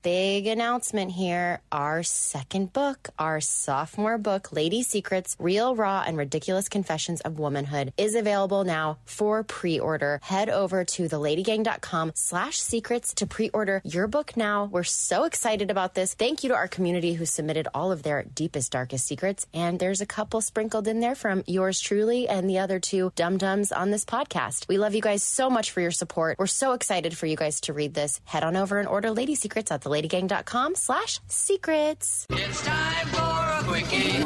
big announcement here. Our second book, our sophomore book, Lady Secrets, Real, Raw, and Ridiculous Confessions of Womanhood, is available now for pre-order. Head over to theladygang.com/secrets to pre-order your book now. We're so excited about this. Thank you to our community who submitted all of their deepest, darkest secrets. And there's a couple sprinkled in there from yours truly and the other two dum-dums on this podcast. We love you guys so much for your support. We're so excited for you guys to read this. Head on over and order Lady Secrets at theladygang.com/secrets. It's time for a Quickie.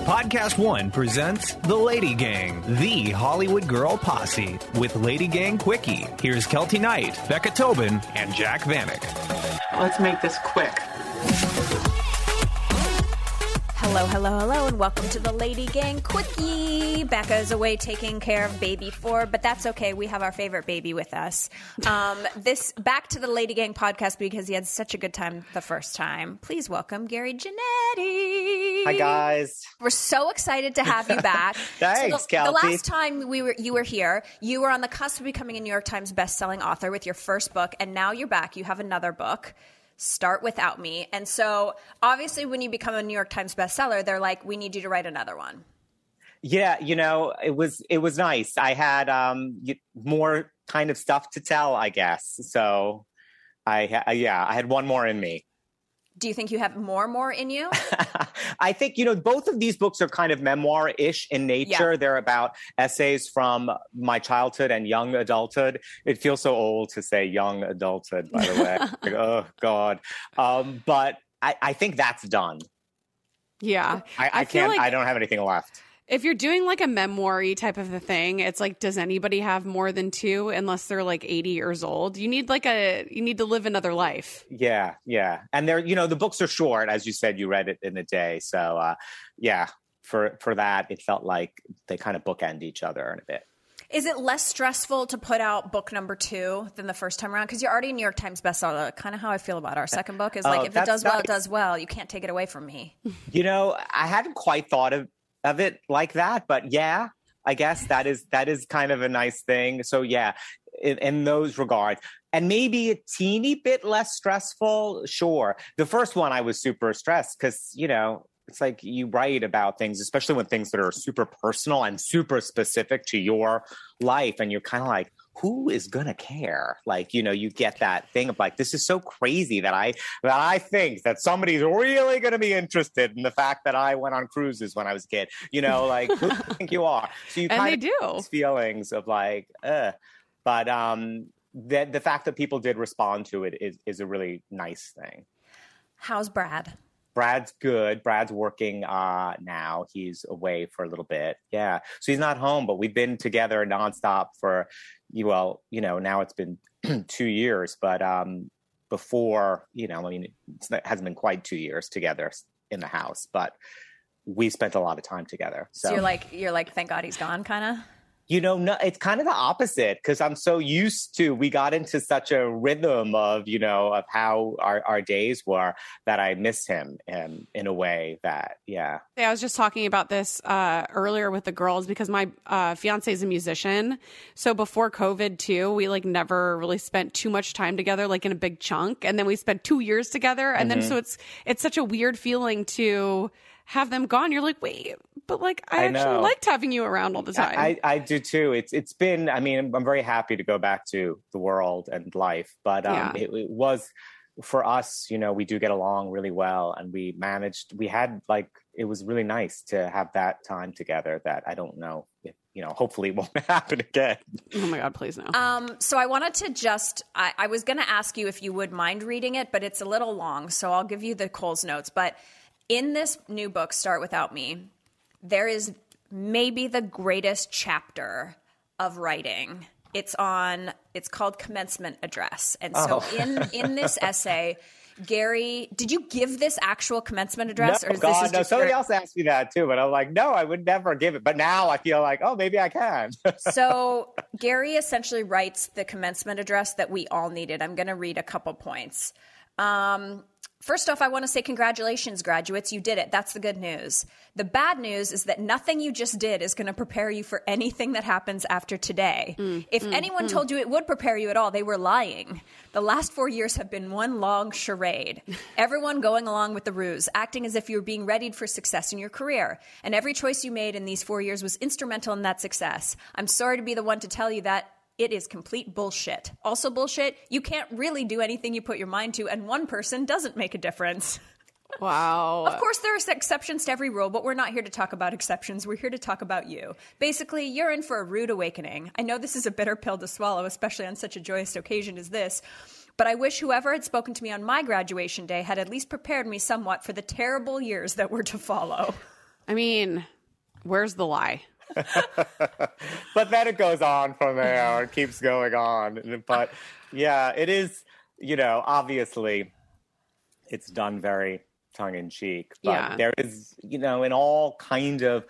Podcast One presents The Lady Gang, the Hollywood girl posse, with Lady Gang Quickie. Here's Keltie Knight, Becca Tobin, and Jack Vanek. Let's make this quick. Hello, hello, hello, and welcome to the Lady Gang Quickie. Becca's away taking care of baby 4, but that's okay. We have our favorite baby with us. This back to the Lady Gang podcast because he had such a good time the first time. Please welcome Gary Janetti. Hi, guys. We're so excited to have you back. Thanks, Keltie. The last time you were here, you were on the cusp of becoming a New York Times bestselling author with your first book, and now you're back. You have another book. Start Without Me. And so obviously when you become a New York Times bestseller, they're like, we need you to write another one. Yeah, it was nice. I had more kind of stuff to tell, I guess. So I had one more in me. Do you think you have more in you? I think, both of these books are kind of memoir-ish in nature. Yeah. They're about essays from my childhood and young adulthood. It feels so old to say young adulthood, by the way. Like, oh, God. But I think that's done. Yeah. I can't, I don't have anything left. If you're doing like a memoir-y type of a thing, it's like, does anybody have more than 2 unless they're like 80 years old? You need to live another life. Yeah. Yeah. And they're, the books are short. As you said, you read it in a day. So for that, it felt like they kind of bookend each other in a bit. Is it less stressful to put out book number 2 than the first time around? Because you're already a New York Times bestseller. Kind of how I feel about our second book is like, if it does well, it does well. You can't take it away from me. I hadn't quite thought of it like that, but yeah, I guess that is kind of a nice thing. So yeah, in those regards, and maybe a teeny bit less stressful. Sure. The first one I was super stressed because, it's like you write about things, especially when things that are super personal and super specific to your life. And you're kind of like, who is going to care? Like, you get that thing of like, this is so crazy that I think that somebody's really going to be interested in the fact that I went on cruises when I was a kid, like, who do you think you are? So you kind of get these feelings of like, but the fact that people did respond to it is a really nice thing. How's Brad? Brad's good. Brad's working now. He's away for a little bit. Yeah. So he's not home, but we've been together nonstop for, now it's been 2 years, but before, it hasn't been quite 2 years together in the house, but we spent a lot of time together. So you're like, thank God he's gone kind of? No, it's kind of the opposite because I'm so used to, we got into such a rhythm of, of how our days were that I miss him in a way that, yeah. I was just talking about this earlier with the girls because my fiance is a musician. So before COVID too, we like never really spent too much time together, like in a big chunk. And then we spent 2 years together. And then so it's such a weird feeling to have them gone. You're like, wait, but like, I actually liked having you around all the time. I do too. It's been, I'm very happy to go back to the world and life, but it was for us, we do get along really well. And it was really nice to have that time together that I don't know if, hopefully it won't happen again. Oh my God, please no. So I wanted to I was going to ask you if you would mind reading it, but it's a little long. So I'll give you the Coles notes, but in this new book, Start Without Me, there is maybe the greatest chapter of writing. It's called Commencement Address. And so in this essay, Gary, did you give this actual commencement address? No, no. Somebody else asked me that too, but I'm like, no, I would never give it. But now I feel like, oh, maybe I can. So Gary essentially writes the commencement address that we all needed. I'm going to read a couple points. First off, I want to say congratulations, graduates. You did it. That's the good news. The bad news is that nothing you just did is going to prepare you for anything that happens after today. If anyone told you it would prepare you at all, they were lying. The last 4 years have been one long charade. Everyone going along with the ruse, acting as if you were being readied for success in your career. And every choice you made in these 4 years was instrumental in that success. I'm sorry to be the one to tell you that. It is complete bullshit. Also bullshit, you can't really do anything you put your mind to, and one person doesn't make a difference. Wow. Of course, there are exceptions to every rule, but we're not here to talk about exceptions. We're here to talk about you. Basically, you're in for a rude awakening. I know this is a bitter pill to swallow, especially on such a joyous occasion as this, but I wish whoever had spoken to me on my graduation day had at least prepared me somewhat for the terrible years that were to follow. I mean, where's the lie? But then it goes on from there. It keeps going on. But yeah, it is, obviously it's done very tongue in cheek. But there is, in all kind of,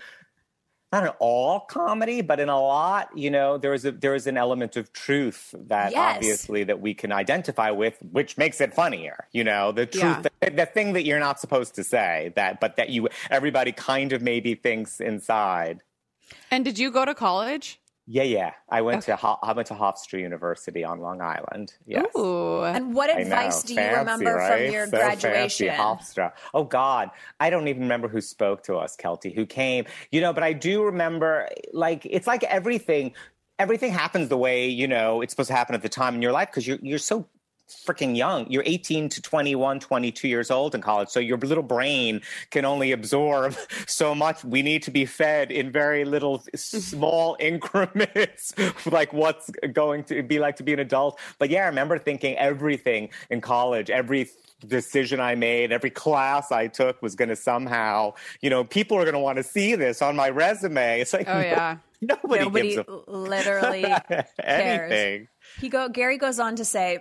not in all comedy, but in a lot, there is an element of truth that obviously that we can identify with, which makes it funnier. The truth, the thing that you're not supposed to say, but that everybody kind of maybe thinks inside. And did you go to college? Yeah. I went to Hofstra University on Long Island. Yes. Ooh. And what advice do you remember from your graduation? Hofstra. Oh God, I don't even remember who spoke to us, Keltie, who came. But I do remember. It's like everything happens the way it's supposed to happen at the time in your life because you're so freaking young. You're 18 to 21, 22 years old in college. So your little brain can only absorb so much. We need to be fed in very little small increments, like what's going to be like to be an adult. But yeah, I remember thinking everything in college, every decision I made, every class I took was going to somehow, people are going to want to see this on my resume. It's like, nobody gives literally anything. cares. Gary goes on to say,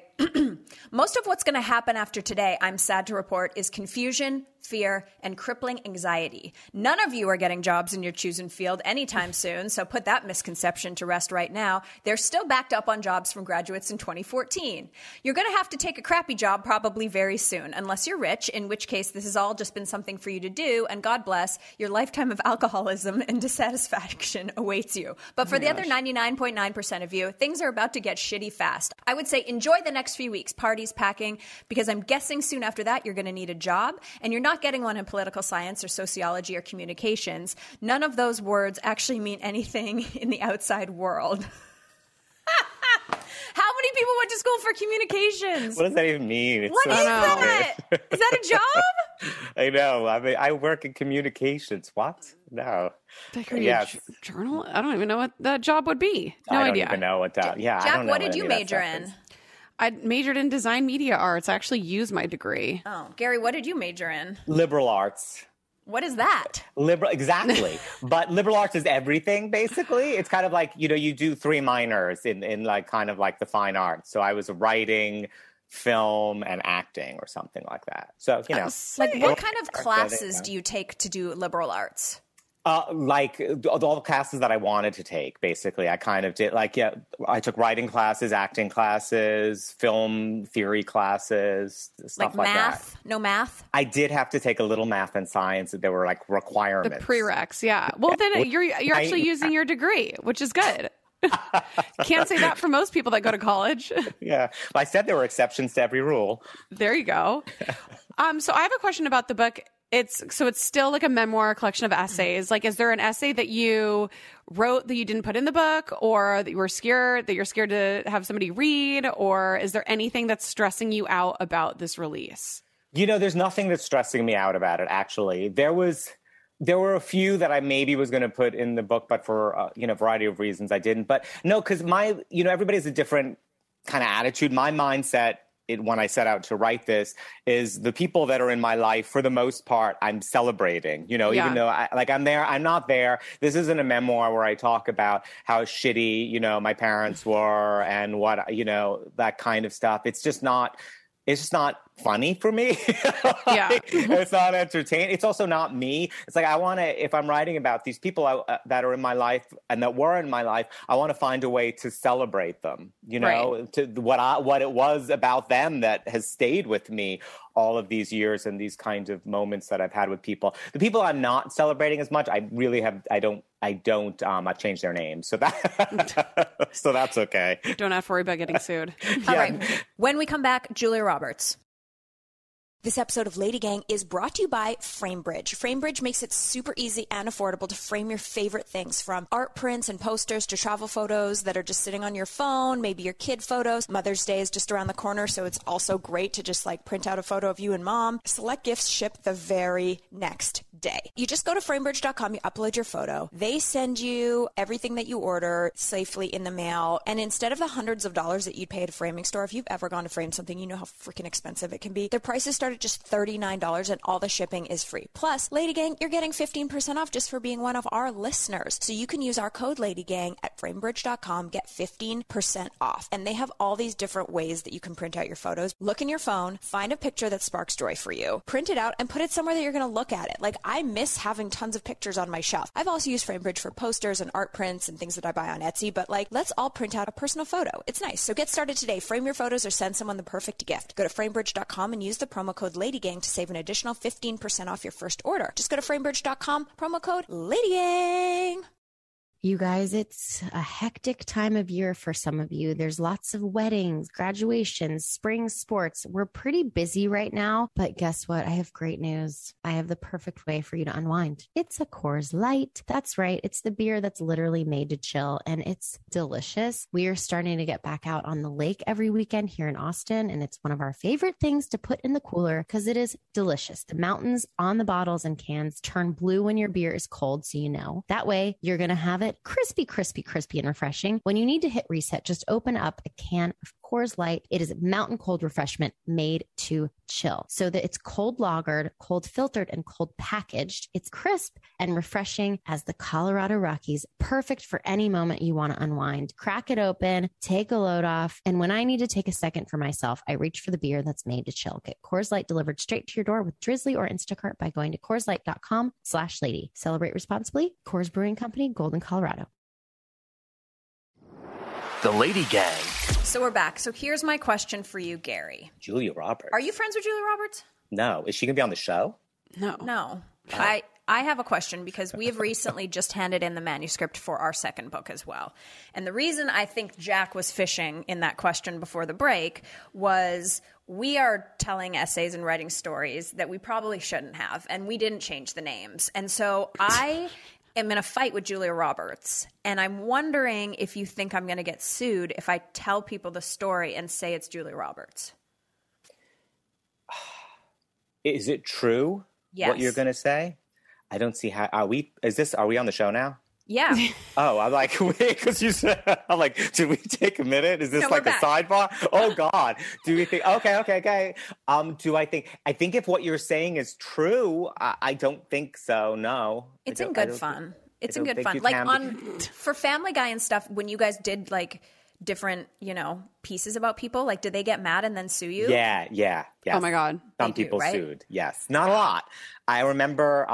most of what's going to happen after today, I'm sad to report, is confusion, fear, and crippling anxiety. None of you are getting jobs in your chosen field anytime soon, so put that misconception to rest right now. They're still backed up on jobs from graduates in 2014. You're going to have to take a crappy job probably very soon, unless you're rich, in which case this has all just been something for you to do, and God bless, your lifetime of alcoholism and dissatisfaction awaits you. But for the other 99.9% of you, things are about to get shitty fast. I would say enjoy the next few weeks, parties, packing, because I'm guessing soon after that you're going to need a job, and you're not getting one in political science or sociology or communications. None of those words actually mean anything in the outside world. How many people went to school for communications? What does that even mean? What is that? Is that a job? I know. I mean, I work in communications. What? No. Journal? I don't even know what that job would be. No idea. I don't even know what that. Yeah. Jack, I don't know what did you major in? I majored in design media arts. I actually used my degree. Oh, Gary, what did you major in? Liberal arts. What is that? Exactly. But liberal arts is everything, basically. It's kind of like, you do 3 minors in like kind of like the fine arts. So I was writing, film, and acting or something like that. So, Like what kind of classes do you take to do liberal arts? Like all the classes that I wanted to take, basically. I kind of did I took writing classes, acting classes, film theory classes, stuff like math? That. No math? I did have to take a little math and science. There were like requirements. The prereqs, yeah. Well, then you're actually using your degree, which is good. Can't say that for most people that go to college. Yeah. Well, I said there were exceptions to every rule. There you go. So I have a question about the book. It's still like a memoir collection of essays. Like, is there an essay that you wrote that you didn't put in the book, or that you're scared to have somebody read, or is there anything that's stressing you out about this release? There's nothing that's stressing me out about it, actually. There were a few that I maybe was going to put in the book, but for a variety of reasons I didn't. But no, because everybody has a different kind of attitude. My mindset, when I set out to write this, is the people that are in my life, for the most part, I'm celebrating, even though I'm there, I'm not there. This isn't a memoir where I talk about how shitty, my parents were and what, that kind of stuff. It's just not funny for me. Yeah. It's not entertaining. It's also not me. It's like, I want to, if I'm writing about these people that are in my life and that were in my life, I want to find a way to celebrate them, you know, Right. to what it was about them that has stayed with me all of these years and these kinds of moments that I've had with people. The people I'm not celebrating as much, I really have, I've changed their names. So that, so that's okay. Don't have to worry about getting sued. All right. When we come back, Julia Roberts. This episode of Lady Gang is brought to you by FrameBridge. FrameBridge makes it super easy and affordable to frame your favorite things, from art prints and posters to travel photos that are just sitting on your phone, maybe your kid photos. Mother's Day is just around the corner, so it's also great to just like print out a photo of you and mom. Select gifts ship the very next day. You just go to framebridge.com, you upload your photo. They send you everything that you order safely in the mail. And instead of the hundreds of dollars that you'd pay at a framing store, if you've ever gone to frame something, you know how freaking expensive it can be. Their prices start at just $39 and all the shipping is free. Plus, Lady Gang, you're getting 15% off just for being one of our listeners. So you can use our code LadyGang at framebridge.com, get 15% off. And they have all these different ways that you can print out your photos. Look in your phone, find a picture that sparks joy for you, print it out, and put it somewhere that you're going to look at it. Like, I miss having tons of pictures on my shelf. I've also used FrameBridge for posters and art prints and things that I buy on Etsy, but like, let's all print out a personal photo. It's nice. So get started today. Frame your photos or send someone the perfect gift. Go to framebridge.com and use the promo code LadyGang to save an additional 15% off your first order. Just go to framebridge.com, promo code LadyGang. You guys, it's a hectic time of year for some of you. There's lots of weddings, graduations, spring sports. We're pretty busy right now, but guess what? I have great news. I have the perfect way for you to unwind. It's a Coors Light. That's right. It's the beer that's literally made to chill, and it's delicious. We are starting to get back out on the lake every weekend here in Austin, and it's one of our favorite things to put in the cooler because it is delicious. The mountains on the bottles and cans turn blue when your beer is cold, so you know. That way, you're going to have it crispy, crispy, crispy, and refreshing. When you need to hit reset, just open up a can of Coors Light. It is a mountain cold refreshment made to chill, so that it's cold lagered, cold filtered, and cold packaged. It's crisp and refreshing as the Colorado Rockies, perfect for any moment you want to unwind. Crack it open, take a load off, and when I need to take a second for myself, I reach for the beer that's made to chill. Get Coors Light delivered straight to your door with Drizzly or Instacart by going to CoorsLight.com/lady. Celebrate responsibly. Coors Brewing Company, Golden, Colorado. The Lady Gang. So we're back. So here's my question for you, Gary. Julia Roberts. Are you friends with Julia Roberts? No. Is she going to be on the show? No. I have a question because we have recently just handed in the manuscript for our second book as well. And the reason I think Jack was fishing in that question before the break was we are telling essays and writing stories that we probably shouldn't have, and we didn't change the names. And so I am in a fight with Julia Roberts, and I'm wondering if you think I'm going to get sued if I tell people the story and say it's Julia Roberts. Is it true? Yes. What you're going to say? I don't see how. Are we on the show now? Yeah. Oh, I'm like, wait, because you said, I'm like, did we take a minute? Is this No, like we're a back. sidebar? Oh God. Do we think, okay. I think if what you're saying is true, I don't think so. No. It's in good fun. It's in good fun. Like for Family Guy and stuff, when you guys did like different, pieces about people, like did they get mad and then sue you? Yeah. Yes. Oh my God. Some They do, people right? sued. Yes. Not a lot. I remember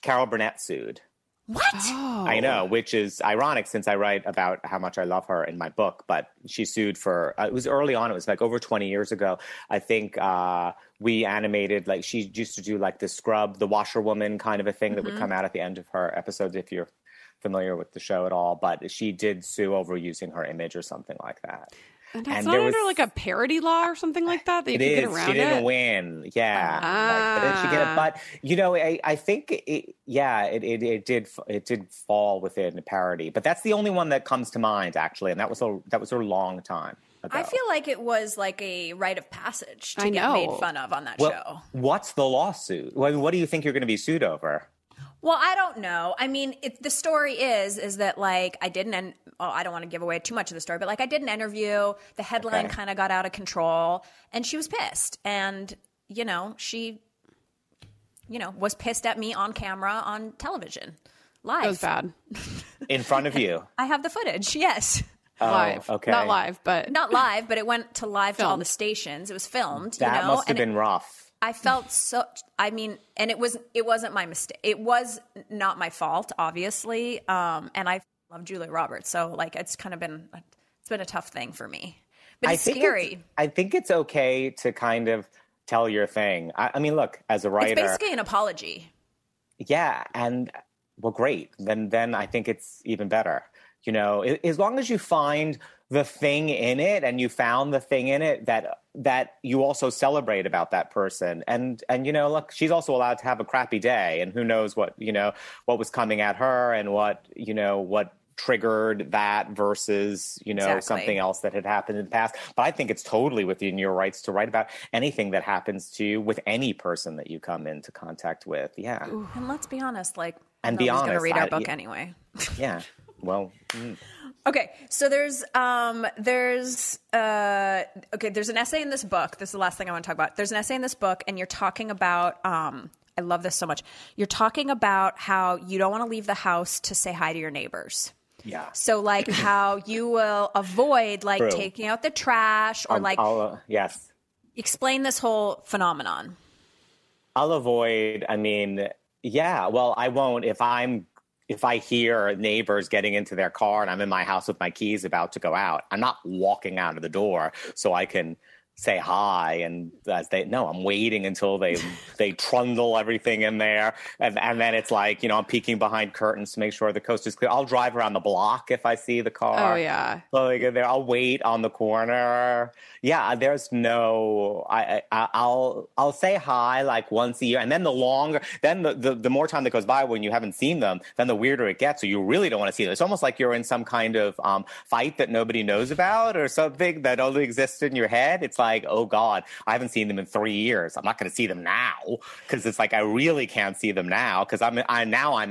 Carol Burnett sued. What? Oh. I know, which is ironic since I write about how much I love her in my book. But she sued for, it was early on. It was like over 20 years ago. I think we animated, like she used to do like the Scrub, the washerwoman kind of a thing that would come out at the end of her episodes if you're familiar with the show at all. But she did sue over using her image or something like that. And that's not under like a parody law or something like that you could get around She didn't it? win. Yeah. But then she get it. But, I think, it did fall within parody. But that's the only one that comes to mind, actually. And that was a long time ago. I feel like it was like a rite of passage to get made fun of on that show. What's the lawsuit? What do you think you're going to be sued over? Well, I don't know. I mean, the story is that like I don't want to give away too much of the story, but like I did an interview, the headline kind of got out of control, and she was pissed. And, she, was pissed at me on camera on television, live. That was bad. In front of you? I have the footage, yes. live. Okay. Not live, but Not live, but it went to live to all Filmed. the stations. It was filmed. That must have and been rough. I felt so. I mean, and it wasn't my mistake. It was not my fault, obviously. And I love Julia Roberts, so like it's been a tough thing for me. But it's scary. I think it's okay to kind of tell your thing. I mean, look, as a writer, It's basically an apology. yeah, and well, great. Then I think it's even better. You know, as long as you find the thing in it, and you found the thing in it that you also celebrate about that person, and you know, look, she's also allowed to have a crappy day, and who knows what was coming at her, and what triggered that versus Exactly. something else that had happened in the past. But I think it's totally within your rights to write about anything that happens to you with any person that you come into contact with. Yeah. And let's be honest, like, And be nobody's going to honest, read our book anyway. Yeah. Well. Okay, so there's an essay in this book. This is the last thing I want to talk about. There's an essay in this book, and you're talking about I love this so much. You're talking about how you don't want to leave the house to say hi to your neighbors. Yeah. So like how you will avoid like True. taking out the trash or yes. Explain this whole phenomenon. I'll avoid. I mean, yeah. Well, I won't if I hear neighbors getting into their car and I'm in my house with my keys about to go out. I'm not walking out of the door so I can say hi, and I'm waiting until they trundle everything in there, and then it's like, I'm peeking behind curtains to make sure the coast is clear. I'll drive around the block if I see the car. Oh yeah. So like I'll wait on the corner. Yeah, there's no. I'll say hi like once a year, and then the more time that goes by when you haven't seen them, then the weirder it gets. So you really don't want to see them. It's almost like you're in some kind of fight that nobody knows about, or something that only exists in your head. It's like, oh God, I haven't seen them in 3 years. I'm not going to see them now, because it's like I really can't see them now, because I'm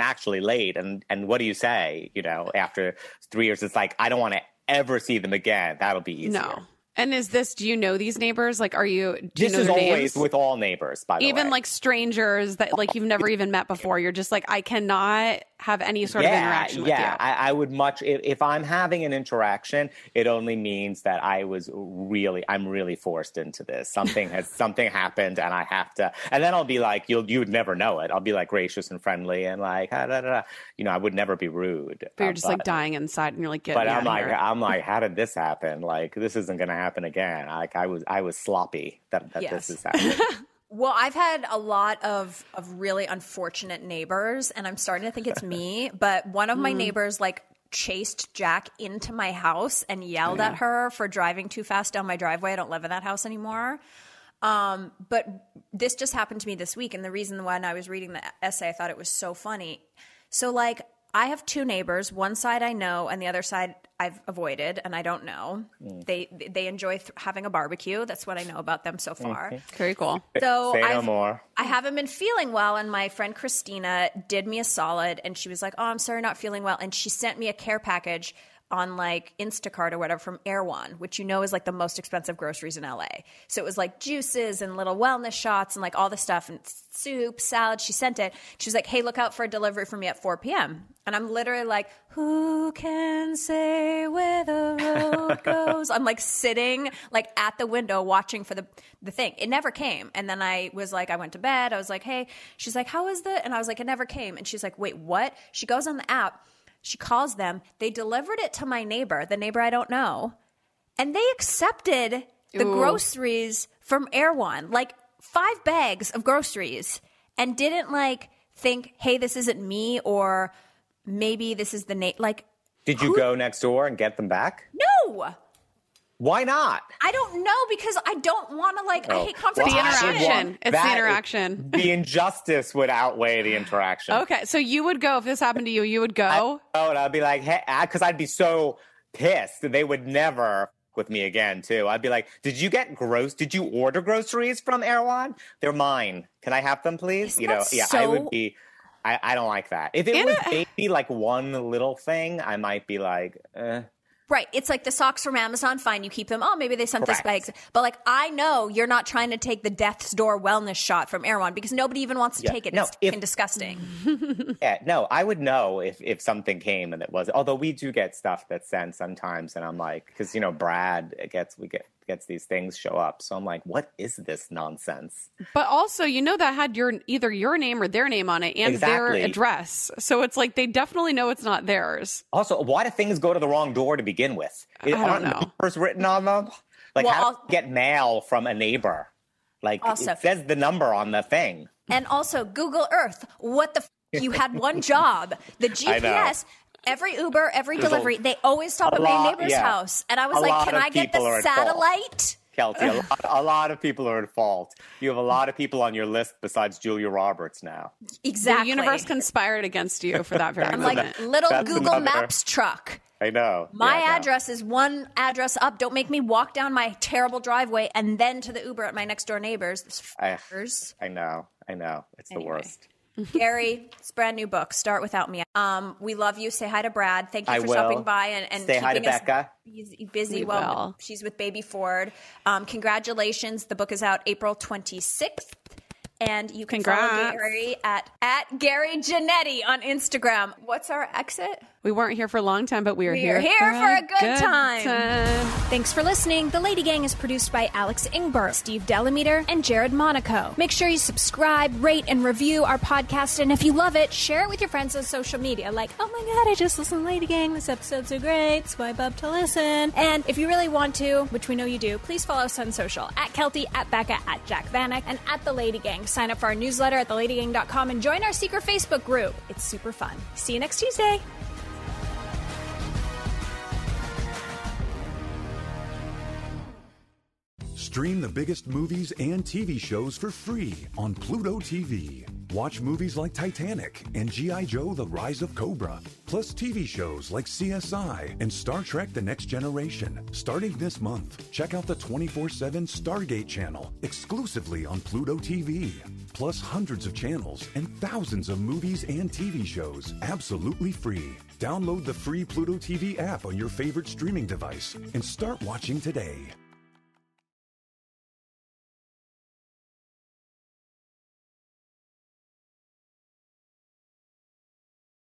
actually late. And what do you say? After 3 years, it's like I don't want to ever see them again. That'll be easier. No. And do you know these neighbors? Like, This is always with all neighbors, by the way. Even like strangers that like you've never even met before. You're just like, I cannot have any sort of interaction with you. I would much, if I'm having an interaction, it only means that I'm really forced into this. Something happened, and I have to, and then I'll be like, you would never know it. I'll be like gracious and friendly and like, I would never be rude. But you're just like dying inside, and you're like, but I'm like, how did this happen? Like, this isn't going to happen again. Like, I was sloppy that this is happening. Well, I've had a lot of really unfortunate neighbors, and I'm starting to think it's me. But one of my neighbors like chased Jack into my house and yelled at her for driving too fast down my driveway. I don't live in that house anymore. But this just happened to me this week, and the reason when I was reading the essay, I thought it was so funny. So like, I have two neighbors. One side I know, and the other side I've avoided, and I don't know. They enjoy having a barbecue. That's what I know about them so far. Very cool. So Say no more. I haven't been feeling well, and my friend Christina did me a solid, and she was like, "Oh, I'm sorry, not feeling well," and she sent me a care package on like Instacart or whatever from Erewhon, which is like the most expensive groceries in LA. So it was like juices and little wellness shots and like all the stuff and soup, salad. She sent it. She was like, "Hey, look out for a delivery from me at 4 p.m. And I'm literally like, who can say where the road goes? I'm like sitting like at the window watching for the thing. It never came. And then I was like, I went to bed. I was like, hey, she's like, how is that? And I was like, it never came. And she's like, wait, what? She goes on the app. She calls them. They delivered it to my neighbor, the neighbor I don't know. And they accepted the groceries from Erewhon, like 5 bags of groceries, and didn't like think, hey, this isn't me, or maybe this is the like. Did you go next door and get them back? No. Why not? I don't know, because I don't want to like. I hate confrontation. The interaction. It's the interaction. The injustice would outweigh the interaction. Okay, so you would go if this happened to you. You would go. I'd be like, hey, because I'd be so pissed. They would never with me again too. I'd be like, did you order groceries from Erewhon? They're mine. Can I have them, please? I would be. I don't like that. If it was maybe like one little thing, I might be like, Right. It's like the socks from Amazon. Fine, you keep them. Oh, maybe they sent Correct. this by. But like, I know you're not trying to take the death's door wellness shot from Erewhon because nobody even wants to take it. It's fucking disgusting. Yeah, no, I would know if something came and it was. Although we do get stuff that's sent sometimes, and I'm like, because Brad gets these things show up, so I'm like, what is this nonsense? But also, that had either your name or their name on it and their address, so it's like they definitely know it's not theirs. Also, why do things go to the wrong door to begin with? Aren't numbers written on them? Like, how do you get mail from a neighbor? Like, Also, it says the number on the thing. And also, Google Earth. What the you had one job. The GPS, every Uber, every delivery, they always stop at my neighbor's house. And I was like, can I get the satellite? Keltie, a lot of people are at fault. You have a lot of people on your list besides Julia Roberts now. Exactly. The universe conspired against you for that very moment. I'm like, little Google Maps truck. I know. My address is one address up. Don't make me walk down my terrible driveway and then to the Uber at my next door neighbors. I know. It's the worst. Gary, it's a brand new book. Start Without Me. We love you. Say hi to Brad. Thank you for stopping by and say hi to Becca. Busy. Well, she's with baby Ford. Congratulations. The book is out April 26th. And you can follow Gary at Gary Janetti on Instagram. What's our exit? We weren't here for a long time, but we are here for a good time. Thanks for listening. The Lady Gang is produced by Alex Ingber, Steve Delameter, and Jared Monaco. Make sure you subscribe, rate, and review our podcast. And if you love it, share it with your friends on social media. Like, oh my God, I just listened to Lady Gang. This episode's so great. Swipe up to listen. And if you really want to, which we know you do, please follow us on social. At Keltie, at Becca, at Jack Vanek, and at The Lady Gang. Sign up for our newsletter at theladygang.com and join our secret Facebook group. It's super fun. See you next Tuesday. Stream the biggest movies and TV shows for free on Pluto TV. Watch movies like Titanic and G.I. Joe: The Rise of Cobra, plus TV shows like CSI and Star Trek: The Next Generation. Starting this month, check out the 24/7 Stargate channel exclusively on Pluto TV. Plus hundreds of channels and thousands of movies and TV shows absolutely free. Download the free Pluto TV app on your favorite streaming device and start watching today.